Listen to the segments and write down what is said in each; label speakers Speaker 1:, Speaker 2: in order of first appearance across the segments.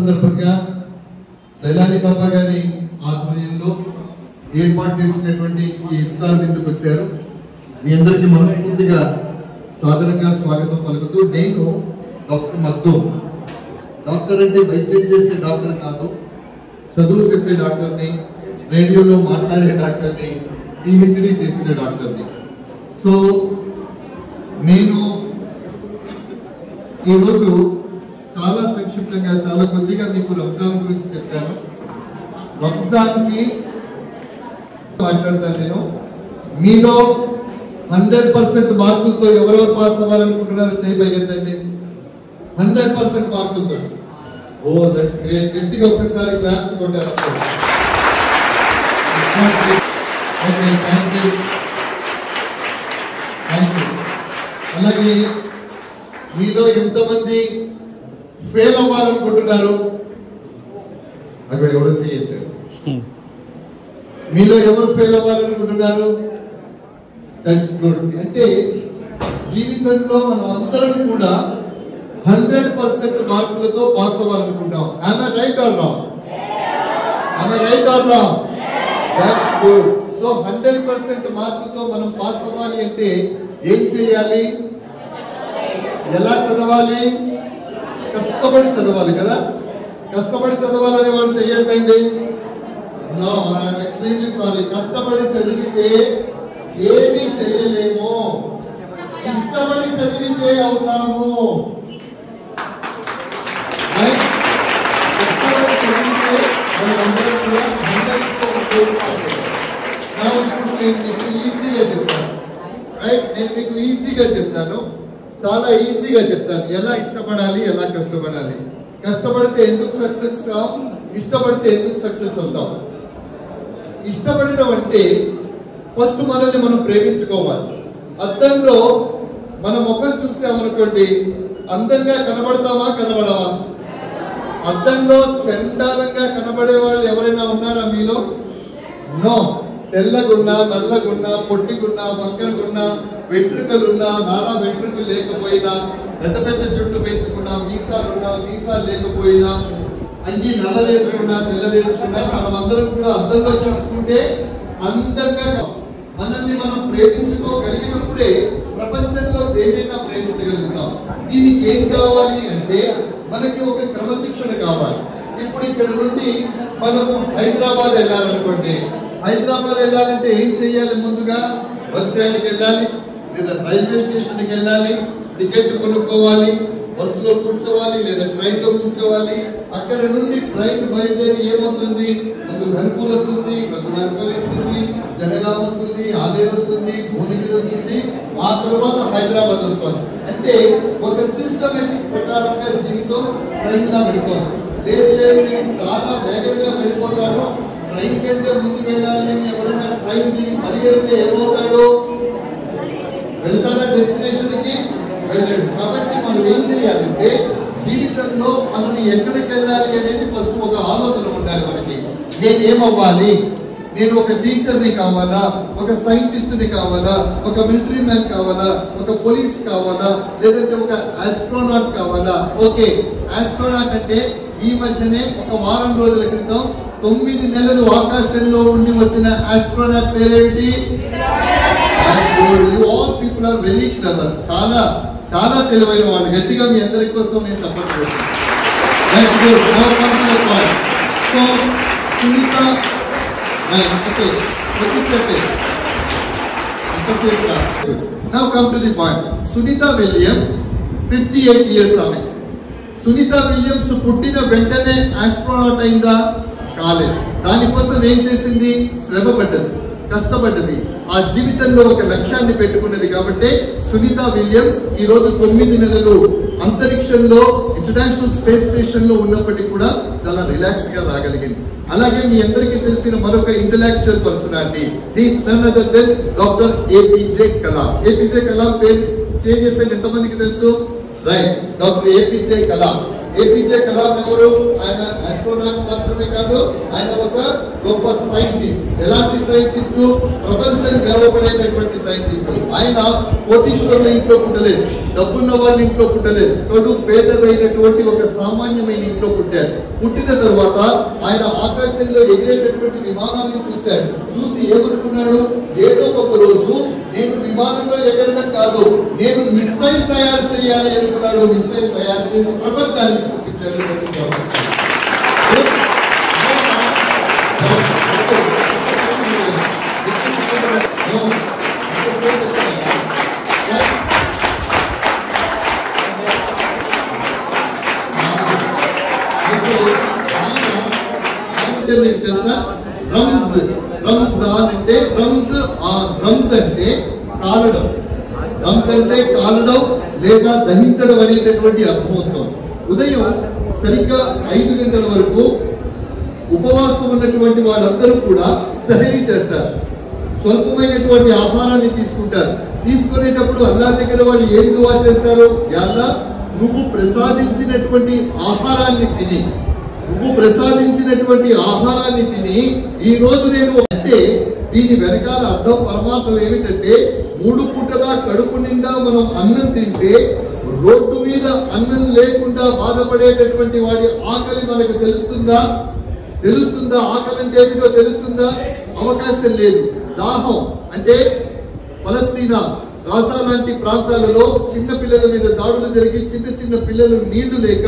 Speaker 1: సందర్భంగా సైలాని బాబా గారి ఆధ్వర్యంలో ఏర్పాటు చేసినటువంటి ఈ ఇఫ్తార్ విందుకు వచ్చారు. మీ అందరికీ మనస్ఫూర్తిగా సాదరంగా స్వాగతం పలుకుతూ, నేను డాక్టర్ మగ్దూమ్. డాక్టర్ అంటే వైద్యం చేసే డాక్టర్ కాదు, చదువు చెప్పే డాక్టర్ని, రేడియోలో మాట్లాడే డాక్టర్ని, పిహెచ్డి చేసిన డాక్టర్ని. సో నేను ఈరోజు చాలా సంక్షిప్తంగా, చాలా కొద్దిగా మీకు రంజాన్ గురించి చెప్తాను. రంజాన్ కి మాట్లాడతాను నేను. మీలో 100% మార్కులతో ఎవరెవరు పాస్ అవ్వాలనుకుంటున్నారో చేయబోయేదండి. 100% మార్కులతో. Oh that's great. గట్టిగా ఒక్కసారి క్లాప్స్ కొట్టారు. Okay, thank you. అలాగే మీలో ఎంతమంది ఫెయిల్ అవ్వాలనుకుంటున్నారు? అక్కడ ఎవరు చేయొద్దు. మీలో ఎవరు ఫెయిల్ అవ్వాలనుకుంటున్నారు? That's good. అంటే జీవితంలో మనం అందరం కూడా 100% మార్కులతో pass అవ్వాలనుకుంటాం. Am I right or wrong? Am I right or wrong? That's good. So 100% మార్కులతో మనం పాస్ అవ్వాలి అంటే ఏం చేయాలి? ఎలా చదవాలి? కష్టపడి చదవాలి కదా. కష్టపడి చదవాలని వాళ్ళు చెయ్యొద్దండి. No, I'm extremely sorry. కష్టపడి చదివితే ఏమీ చేయలేము. ఇష్టపడి చదివితే అవుతాము. కష్టపడి చదివితే మనందరం కూడా 100% ఇప్పుడు నేను మీకు ఈజీగా చెప్తాను. రైట్, నేను మీకు ఈజీగా చెప్తాను, చాలా ఈజీగా చెప్తాను. ఎలా ఇష్టపడాలి, ఎలా కష్టపడాలి. కష్టపడితే ఎందుకు సక్సెస్ అవుతాం, ఇష్టపడితే ఎందుకు సక్సెస్ అవుతాం. ఇష్టపడడం అంటే ఫస్ట్ మనల్ని మనం ప్రేమించుకోవాలి. అద్దంలో మన ముఖం చూసామనుకోండి, అందంగా కనబడతామా, కనబడవా? అద్దంలో చండాలంగా కనబడే వాళ్ళు ఎవరైనా ఉన్నారా మీలో? నో. తెల్లగున్నా, నల్లగున్నా, పొట్టిగున్నా, వంకరగున్నా, వెంట్రుకలున్నా, నానా వెంట్రుకలు లేకపోయినా, పెద్ద పెద్ద జుట్టు పెంచుకున్నా, మీసాలున్నా, మీసాలు లేకపోయినా, అంగి నల్లదేసుకున్నా, తెల్లదేసుకున్నా, మనం అందరం కూడా అద్దంలో చూసుకుంటే అందంగా మనల్ని మనం ప్రేమించుకోగలిగినప్పుడే ప్రపంచంలో దేనైనా ప్రేమించగలుగుతాం. దీనికి ఏం కావాలి అంటే మనకి ఒక క్రమశిక్షణ కావాలి. ఇప్పుడు ఇక్కడ నుండి మనము హైదరాబాద్ వెళ్ళాలనుకోండి. హైదరాబాద్ వెళ్ళాలంటే ఏం చెయ్యాలి? ముందుగా బస్ స్టాండ్కి వెళ్ళాలి, లేదా రైల్వే స్టేషన్కి వెళ్ళాలి, టికెట్ కొనుక్కోవాలి, బస్సులో కూర్చోవాలి లేదా ట్రైన్ లో కూర్చోవాలి. అక్కడ నుండి ట్రైన్ బయలుదేరి ఏమవుతుంది? ముందు ఘనపూర్ వస్తుంది, గద్వాల్ వస్తుంది, జనగాం వస్తుంది, ఆలేరు వస్తుంది, భువనగిరి వస్తుంది, ఆ తర్వాత హైదరాబాద్ వస్తుంది. అంటే ఒక సిస్టమేటిక్ ప్రకారంగా జీవితం ట్రైన్ లా వెళ్ళిపోతుంది. లేదు లేదు, నేను చాలా వేగంగా వెళ్ళిపోతాను, ట్రైన్ కంటే ముందు వెళ్ళాలి అని ఎవరైనా ట్రైన్ దిగి పరిగెడితే ఏమవుతాడు? వెళ్తాడా డెస్టినేషన్ కి? వెళ్ళాడు. కాబట్టి మనం ఏం చేయాలంటే జీవితంలో మనం ఎక్కడికి వెళ్ళాలి అనేది ఫస్ట్ ఒక ఆలోచన ఉండాలి మనకి. నేను ఏమవ్వాలి? నేను ఒక టీచర్ని కావాలా, ఒక సైంటిస్ట్ని కావాలా, ఒక మిలిటరీ మ్యాన్ కావాలా, ఒక పోలీస్ కావాలా, లేదంటే ఒక ఆస్ట్రోనాట్ కావాలా? ఓకే, ఆస్ట్రోనాట్ అంటే ఈ మధ్యనే ఒక వారం రోజుల క్రితం 9 నెలలు ఆకాశంలో ఉండి వచ్చిన ఆస్ట్రోనాట్ పేరేమిటి? All people are very clever. చాలా చాలా తెలివైన వాళ్ళు. గట్టిగా మీ అందరి కోసం నేను సపోర్ట్ చేస్తాను. So Sunita, now come to the point. Sunita Williams 58 years ఆమె. సునీత విలియమ్స్ పుట్టిన వెంటనే ఆస్ట్రోనాట్ అయిందా? కాలేదు. దానికోసం ఏం చేసింది? శ్రమ పడ్డది, కష్టపడ్డది, ఆ జీవితంలో ఒక లక్ష్యాన్ని పెట్టుకున్నది. కాబట్టి సునీత విలియమ్స్ ఈ రోజు 9 నెలలు అంతరిక్షంలో ఇంటర్నేషనల్ స్పేస్ స్టేషన్ లో ఉన్నప్పటికీ కూడా చాలా రిలాక్స్ గా రాగలిగింది. అలాగే మీ అందరికీ తెలిసిన మరొక intellectual personality, he's none other than doctor APJ Kalam. APJ Kalam పేరు చేస్తే ఎంతమందికి తెలుసు? Right, doctor APJ Kalam. APJ Kalam ఎవరు? ఆయన ఆస్ట్రోనాట్ మాత్రమే కాదు, ఆయన ఒక గొప్ప సైంటిస్ట్. ఎలాంటి సైంటిస్టు? ప్రపంచం గర్వపడేటటువంటి సైంటిస్టు. ఆయన కోటీశ్వరుల ఇంట్లో పుట్టలేదు, డబ్బున్న వాళ్ళ ఇంట్లో పుట్టలేదు, కడు పేదదైనటువంటి ఒక సామాన్యమైన ఇంట్లో పుట్టాడు. పుట్టిన తర్వాత ఆయన ఆకాశంలో ఎగిరేటటువంటి విమానాన్ని చూశాడు. చూసి ఏమనుకున్నాడు? ఏదో ఒక రోజు నేను విమానంలో ఎగరడం కాదు, నేను మిస్సైల్ తయారు చేయాలి అనుకున్నాడు. మిస్సైల్ తయారు చేసి ప్రపంచానికి చూపించాడు. మీకు తెలుసా? రంజాన్ అంటే రంజ్ అంటే కాలడం, రంజ్ అంటే కాలడం లేదా దహించడం అనేటటువంటి అర్థం వస్తుంది. ఉదయం సరిగ్గా 5 గంటల వరకు ఉపవాసం ఉన్నటువంటి వాళ్ళందరూ కూడా సహరీ చేస్తారు, స్వల్పమైనటువంటి ఆహారాన్ని తీసుకుంటారు. తీసుకునేటప్పుడు అల్లాహ్ దగ్గర వాళ్ళు ఏం దువా చేస్తారు? యా అల్లాహ్, నువ్వు ప్రసాదించినటువంటి ఆహారాన్ని తిని, నువ్వు ప్రసాదించినటువంటి ఆహారాన్ని తిని ఈ రోజు నేను అంటే దీని వెనకాల అర్థం పరమార్థం ఏమిటంటే 3 పూటలా కడుపు నిండా మనం అన్నం తింటే రోడ్డు మీద అన్నం లేకుండా బాధపడేటటువంటి వాడి ఆకలి మనకు తెలుస్తుందా? ఆకలి అంటే ఏమిటో తెలుస్తుందా? అవకాశం లేదు. దాహం అంటే పలస్తీనా, గాజా లాంటి ప్రాంతాలలో చిన్న పిల్లల మీద దాడులు జరిగి చిన్న పిల్లలు నీళ్లు లేక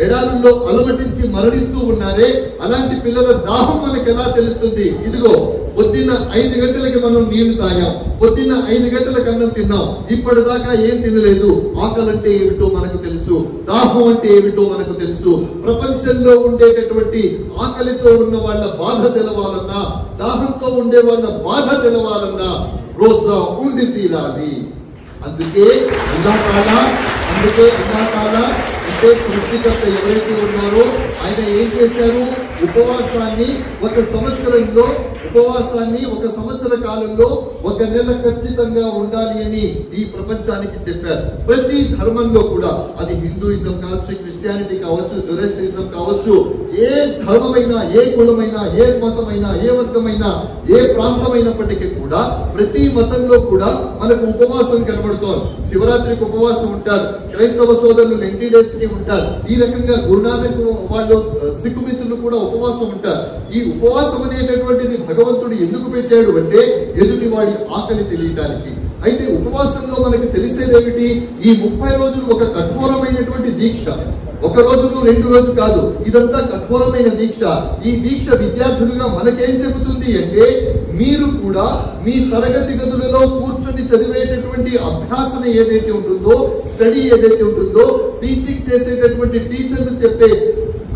Speaker 1: ఎడారుల్లో అలమటించి మరణిస్తూ ఉన్నారే, అలాంటి పిల్లల దాహం మనకు ఎలా తెలుస్తుంది? ఇదిగో పొద్దున్న 5 గంటలకి మనం నీళ్లు తాగాం, పొద్దున్న 5 గంటలకు అన్నం తిన్నాం, ఇప్పటిదాకా ఏం తినలేదు. ఆకలి అంటే ఏమిటో మనకు తెలుసు, దాహం అంటే ఏమిటో మనకు తెలుసు. ప్రపంచంలో ఉండేటటువంటి ఆకలితో ఉన్న వాళ్ళ బాధ తెలవాలన్నా, దాహంతో ఉండే వాళ్ళ బాధ తెలవాలన్నా రోజా ఉండి తీరాలి. అందుకే అల్లాహ్ తాలా అంటే సృష్టికర్త ఎవరైతే ఉన్నారో ఆయన ఏం చేశారు? ఉపవాసాన్ని ఒక సంవత్సర కాలంలో 1 నెల ఖచ్చితంగా ఉండాలి అని ఈ ప్రపంచానికి చెప్పారు. ప్రతి ధర్మంలో కూడా, అది హిందూయిజం కావచ్చు, క్రిస్టియానిటీ కావచ్చు, జొరాస్ట్రియిజం కావచ్చు, ఏ ధర్మమైనా, ఏ కులమైనా, ఏ మతమైనా, ఏ వర్గమైనా, ఏ ప్రాంతమైనప్పటికీ కూడా ప్రతి మతంలో కూడా మనకు ఉపవాసం కనబడుతోంది. శివరాత్రికి ఉపవాసం ఉంటారు, క్రైస్తవ సోదరులు 90 days కి ఉంటారు. ఈ రకంగా గురునానక్ వాళ్ళు సిక్కు మిత్రులు కూడా ఉపవాసం ఉంటారు. ఈ ఉపవాసం అనేటటువంటిది భగవంతుడు ఎందుకు పెట్టాడు అంటే ఎదుటి వాడి ఆకలి తెలియడానికి. అయితే ఉపవాసంలో మనకు తెలిసేదేమిటి? ఈ 30 రోజులు ఒక కఠోరమైనటువంటి దీక్ష. 1 రోజు 2 రోజు కాదు, ఇదంతా కఠోరమైన దీక్ష. ఈ దీక్ష విద్యార్థులుగా మనకేం చెబుతుంది అంటే మీరు కూడా మీ తరగతి గదులలో కూర్చొని చదివేటటువంటి అభ్యాసన ఏదైతే ఉంటుందో, స్టడీ ఏదైతే ఉంటుందో, టీచింగ్ చేసేటటువంటి టీచర్లు చెప్పే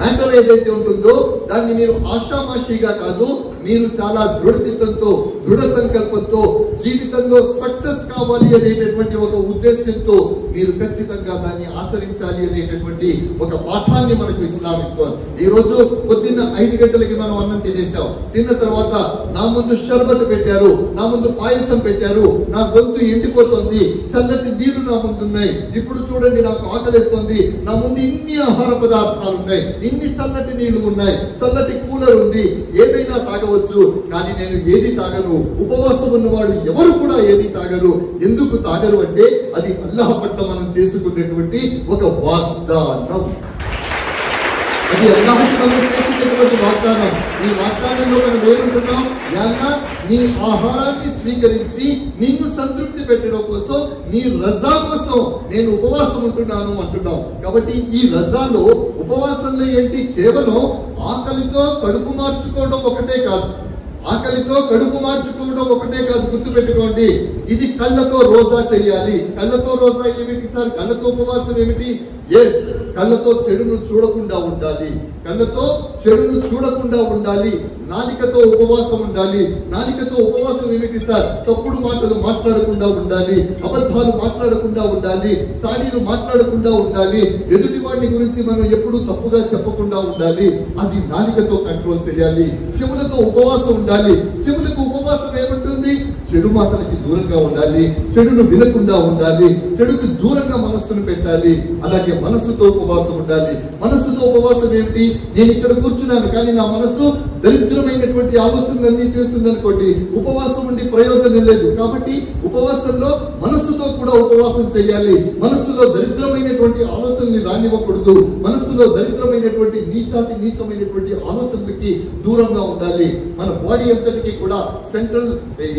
Speaker 1: మ్యాటర్ ఏదైతే ఉంటుందో దాన్ని మీరు ఆషామాషిగా కాదు, మీరు చాలా దృఢ చిత్తంతో, దృఢ సంకల్పంతో జీవితంలో సక్సెస్ కావాలి అనేటటువంటి ఒక ఉద్దేశంతో మీరు ఖచ్చితంగా దాన్ని ఆచరించాలి అనేటటువంటి ఒక పాఠాన్ని మనకు ఇస్లాం ఇస్తోంది. ఈ రోజు పొద్దున్న 5 గంటలకి మనం అన్నం తినేసాం. తిన్న తర్వాత నా ముందు షర్బత్ పెట్టారు, నా ముందు పాయసం పెట్టారు, నా గొంతు ఎండిపోతుంది, చల్లటి నీళ్లు నా ముందు ఉన్నాయి. ఇప్పుడు చూడండి, నాకు ఆకలిస్తోంది, నా ముందు ఇన్ని ఆహార పదార్థాలు ఉన్నాయి, ఇన్ని చల్లటి నీళ్లు ఉన్నాయి, చల్లటి కూలర్ ఉంది, ఏదైనా తాగవచ్చు. కానీ నేను ఏది తాగను. ఉపవాసం ఉన్నవాడు ఎవరు కూడా ఏది తాగరు. ఎందుకు తాగరు అంటే అది అల్లాహ్ పట్ల మనం చేసుకునేటువంటి ఒక వాగ్దానం. అది అల్లాహ్కి మనం చేసుకునేటువంటి వాగ్దానం. ఈ వాగ్దానంలో మనం ఏమంటున్నాం? యల్లా, నీ ఆహారాన్ని స్వీకరించి నిన్ను సంతృప్తి పెట్టడం కోసం, నీ రజా కోసం నేను ఉపవాసం ఉంటున్నాను అంటున్నాం. కాబట్టి ఈ రజాలో, ఉపవాసంలో ఏంటి? కేవలం ఆకలితో కడుపు మార్చుకోవడం ఒకటే కాదు, గుర్తు పెట్టుకోండి. ఇది కళ్ళతో రోజా చేయాలి. కళ్ళతో రోజా ఏమిటి సార్? కళ్ళతో ఉపవాసం ఏమిటి? ఎస్, కళ్ళతో చెడును చూడకుండా ఉండాలి. నాలికతో ఉపవాసం ఉండాలి. నాలికతో ఉపవాసం ఏమిటి సార్? తప్పుడు మాటలు మాట్లాడకుండా ఉండాలి, అబద్ధాలు మాట్లాడకుండా ఉండాలి, చాడీలు మాట్లాడకుండా ఉండాలి, ఎదుటి వాడిని గురించి మనం ఎప్పుడూ తప్పుగా చెప్పకుండా ఉండాలి. అది నాలికతో కంట్రోల్ చేయాలి. చెవులతో ఉపవాసం ఉండాలి. చెవులకు ఉపవాసం ఏముంటుంది? చెడు మాటలకి దూరంగా ఉండాలి, చెడును వినకుండా ఉండాలి, చెడుకు దూరంగా మనస్సును పెట్టాలి. అలాగే మనస్సుతో ఉపవాసం ఉండాలి. మనస్సుతో ఉపవాసం ఏమిటి? నేను ఇక్కడ కూర్చున్నాను కానీ నా మనస్సు దరిద్రమైనటువంటి ఆలోచనలన్నీ చేస్తుంది అనుకోండి, ఉపవాసం ఉండి ప్రయోజనం లేదు. కాబట్టి ఉపవాసంలో మనస్సుతో కూడా ఉపవాసం చేయాలి. మనస్సులో దరిద్రమైనటువంటి ఆలోచనల్ని రానివ్వకూడదు. మనస్సులో దరిద్రమైనటువంటి నీచమైనటువంటి ఆలోచనలకి దూరంగా ఉండాలి. మన బాడీ అంతటికి కూడా సెంట్రల్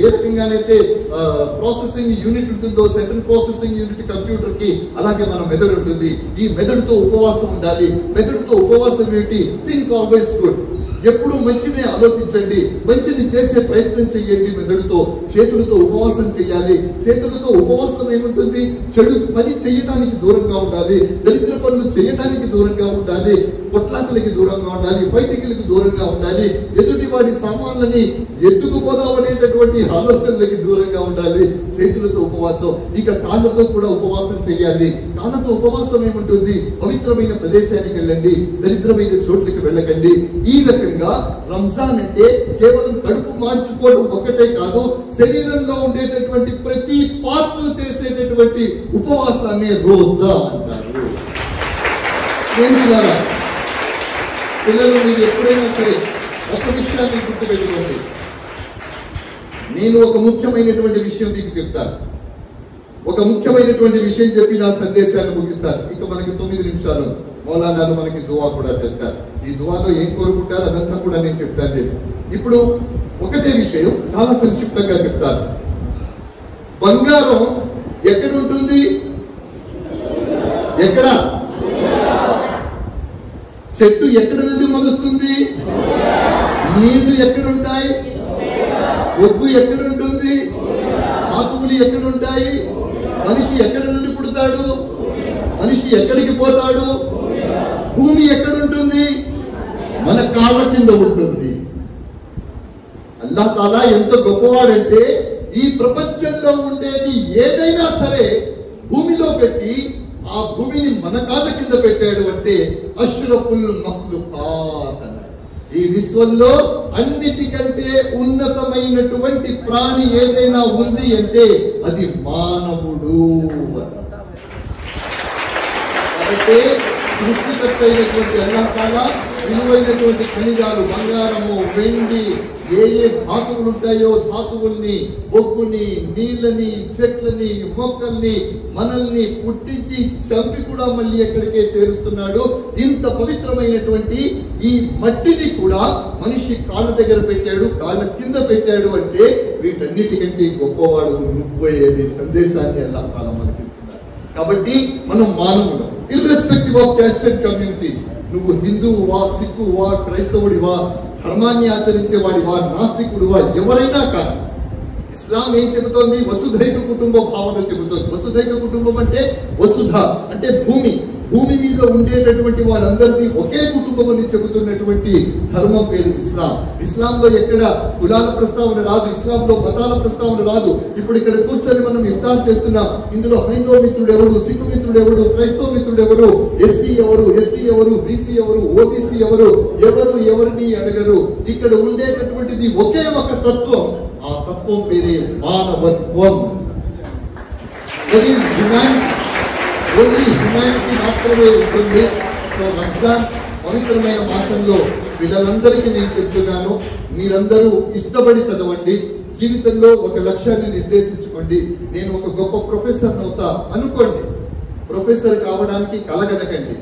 Speaker 1: ఏ రకంగానైతే ప్రాసెసింగ్ యూనిట్ ఉంటుందో, సెంట్రల్ ప్రాసెసింగ్ యూనిట్ కంప్యూటర్ కి, అలాగే మన మెదడు ఉంటుంది. ఈ మెదడుతో ఉపవాసం ఉండాలి. మెదడుతో ఉపవాసం ఏంటి? Think always good. ఎప్పుడు మంచినే ఆలోచించండి, మంచిని చేసే ప్రయత్నం చేయండి. మెదడుతో, చేతులతో ఉపవాసం చేయాలి. చేతులతో ఉపవాసం ఏముంటుంది? చెడు పని చేయడానికి దూరంగా ఉండాలి, దరిద్ర పనులు చేయడానికి దూరంగా ఉండాలి, కొట్లాటలకి దూరంగా ఉండాలి, బయటికి దూరంగా ఉండాలి, ఎదుటి వాడి సామాన్లని ఎత్తుకుపోదామనేటటువంటి ఆలోచనలకి దూరంగా ఉండాలి. చేతులతో ఉపవాసం. ఇక కాళ్ళతో కూడా ఉపవాసం చేయాలి. కాళ్ళతో ఉపవాసం ఏముంటుంది? పవిత్రమైన ప్రదేశానికి వెళ్ళండి, దరిద్రమైన చోట్లకి వెళ్ళకండి. ఈ రకంగా రంజాన్ అంటే కేవలం కడుపు మార్చుకోవడం ఒక్కటే కాదు, శరీరంలో ఉండేటటువంటి ప్రతి పార్ట్ చేసేటటువంటి ఉపవాసాన్ని రోజా అంటారు. స్నేహితులారా, పిల్లలు మీరు ఎప్పుడైనా సరే ఒక విషయాన్ని గుర్తుపెట్టుకోండి. నేను ఒక ముఖ్యమైనటువంటి విషయం మీకు చెప్తాను. ఒక ముఖ్యమైనటువంటి విషయం చెప్పి నా సందేశాన్ని ముగిస్తాను. ఇక మనకి 9 నిమిషాలు. మౌలానాలు మనకి దువా కూడా చేస్తారు. ఈ దువాలో ఏం కోరుకుంటారు అదంతా కూడా నేను చెప్తాను. నేను ఇప్పుడు ఒకటే విషయం చాలా సంక్షిప్తంగా చెప్తాను. బంగారం ఎక్కడ ఉంటుంది? ఎక్కడ? చెట్టు ఎక్కడ నుండి మొలుస్తుంది? నీళ్లు ఎక్కడుంటాయి? ఒగ్గు ఎక్కడుంటుంది? ఆతువులు ఎక్కడుంటాయి? మనిషి ఎక్కడ నుండి పుడతాడు? మనిషి ఎక్కడికి పోతాడు? భూమి ఎక్కడుంటుంది? మన కాళ్ళ కింద ఉంటుంది. అల్లాహ్ తాలా ఎంత గొప్పవాడంటే ఈ ప్రపంచంలో ఉండేది ఏదైనా సరే భూమిలో పెట్టి ఆ భూమిని మన కాళ్ళ కింద పెట్టాడు అంటే అష్రఫుల్ మఖ్లుకాత్. ఈ విశ్వంలో అన్నిటికంటే ఉన్నతమైనటువంటి ప్రాణి ఏదైనా ఉంది అంటే అది మానవుడు. కాబట్టి సృష్టికర్త అయినటువంటి అల్లాహ్ తాలా విలువైనటువంటి ఖనిజాలు, బంగారము, వెండి, ఏ ధాతువులు ఉంటాయో ధాతువుల్ని, బొగ్గుని, నీళ్ళని, చెట్లని, మొక్కల్ని, మనల్ని పుట్టించి చంపి కూడా మళ్ళీ ఎక్కడికే చేరుస్తున్నాడు. ఇంత పవిత్రమైనటువంటి ఈ మట్టిని కూడా మనిషి కాళ్ళ దగ్గర పెట్టాడు, కాళ్ళ కింద పెట్టాడు అంటే వీటన్నిటికంటే గొప్పవాడు నువ్వే అనే సందేశాన్ని అల్లాహ్ తాలా మనకిస్తున్నాడు. కాబట్టి మనం మానవులం, irrespective of caste and community. నువ్వు హిందువువా, సిక్కువా, క్రైస్తవుడివా, ధర్మాన్ని ఆచరించేవాడివా, నాస్తికుడివా, ఎవరైనా కాదు. ఇస్లాం ఏం చెబుతోంది? వసుధైక కుటుంబ భావన చెబుతోంది. వసుధైక కుటుంబం అంటే వసుధ అంటే భూమి. భూమి మీద ఉండేటటువంటి వాళ్ళందరినీ ఒకే కుటుంబం అని చెబుతున్నటువంటి ధర్మం పేరు ఇస్లాం. ఇస్లాంలో ఎక్కడ కులాల ప్రస్తావన రాదు, ఇస్లాంలో మతాల ప్రస్తావన రాదు. ఇప్పుడు ఇక్కడ కూర్చొని మనం ఇఫ్తార్ చేస్తున్నాం. ఇందులో హైందవ మిత్రుడు ఎవరు, సిక్కు మిత్రుడు ఎవరు, క్రైస్తవ మిత్రుడు ఎవరు, ఎస్సీ ఎవరు, ఎస్టీ ఎవరు, బీసీ ఎవరు, ఓబీసీ ఎవరు, ఎవరిని అడగరు. ఇక్కడ ఉండేటటువంటిది ఒకే ఒక తత్వం. ఆ తత్వం పేరే మానవత్వం. ఓన్లీ హ్యుమానిటీ మాత్రమే ఉంటుంది. సో రంజాన్ పవిత్రమైన మాసంలో పిల్లలందరికీ నేను చెప్తున్నాను, మీరందరూ ఇష్టపడి చదవండి. జీవితంలో ఒక లక్ష్యాన్ని నిర్దేశించుకోండి. నేను ఒక గొప్ప ప్రొఫెసర్ అవుతా అనుకోండి. ప్రొఫెసర్ కావడానికి కలగనకండి.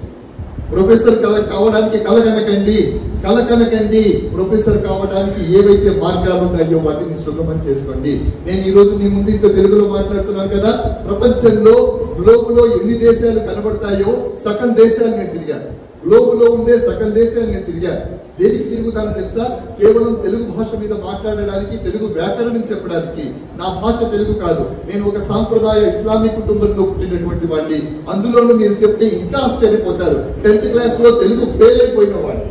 Speaker 1: కలకనకండి. ప్రొఫెసర్ కావడానికి ఏవైతే మార్గాలు ఉన్నాయో వాటిని సుగమం చేసుకోండి. నేను ఈ రోజు మీ ముందు ఇంత తెలుగులో మాట్లాడుతున్నాను కదా. ప్రపంచంలో గ్లోబులో ఎన్ని దేశాలు కనబడతాయో సగం దేశాలు నేను తిరిగాను. గ్లోబులో ఉండే సగం దేశాలు నేను తిరిగాను. దేనికి తిరుగుతానో తెలుసా? కేవలం తెలుగు భాష మీద మాట్లాడడానికి, తెలుగు వ్యాకరణం చెప్పడానికి. నా భాష తెలుగు కాదు. నేను ఒక సాంప్రదాయ ఇస్లామిక్ కుటుంబంలో పుట్టినటువంటి వాడిని. అందులోనూ మీరు చెప్తే ఇంకా ఆశ్చర్యపోతారు. 10th క్లాస్ లో తెలుగు ఫెయిల్ అయిపోయిన వాడు.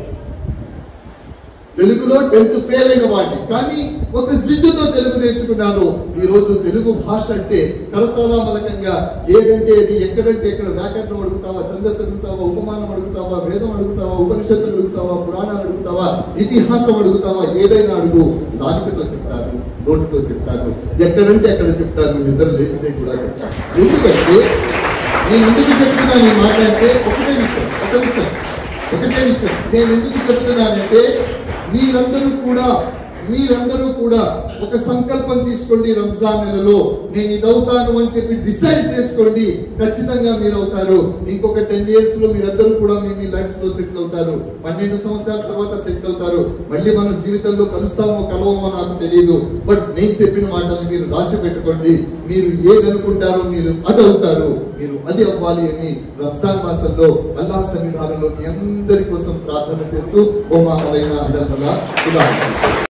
Speaker 1: తెలుగులో 10th ఫెయిల్ అయిన వాడిని, కానీ ఒక జిద్దుతో తెలుగు నేర్చుకున్నాను. ఈ రోజు తెలుగు భాష అంటే కరతాళామలకంగా ఏదంటే అది, ఎక్కడంటే ఎక్కడ వ్యాకరణం అడుగుతావా, ఛందస్సు అడుగుతావా, ఉపమానం అడుగుతావా, వేదం అడుగుతావా, ఉపనిషత్తులు అడుగుతావా, పురాణాలు అడుగుతావా, ఇతిహాసం అడుగుతావా, ఏదైనా అడుగు, నాలుకతో చెప్తాను, నోటితో చెప్తాను, ఎక్కడంటే ఎక్కడ చెప్తాను, నిద్ర లేకపోతే కూడా చెప్తాను. ఎందుకంటే నేను ఎందుకు చెప్తున్నాను ఈ మాట అంటే ఒకటే విషయం నేను ఎందుకు చెప్తున్నానంటే మీరందరూ కూడా ఒక సంకల్పం తీసుకోండి. రంజాన్ నెలలో నేను ఇది అవుతాను అని చెప్పి డిసైడ్ చేసుకోండి. ఖచ్చితంగా మీరు అవుతారు. ఇంకొక 10 years లో మీరందరూ కూడా మీ లైఫ్ లో సెటిల్ అవుతారు. 12 సంవత్సరాల తర్వాత సెటిల్ అవుతారు. మళ్ళీ మనం జీవితంలో కలుస్తామో కలవమో నాకు తెలియదు. బట్ నేను చెప్పిన మాటల్ని మీరు రాసి పెట్టుకోండి. మీరు ఏది అనుకుంటారో మీరు అది అవుతారు. మీరు అది అవ్వాలి అని రంజాన్ మాసంలో అల్లాహ్ సన్నిధానంలో మీ అందరి కోసం ప్రార్థన చేస్తూ ఓ మా అలైనా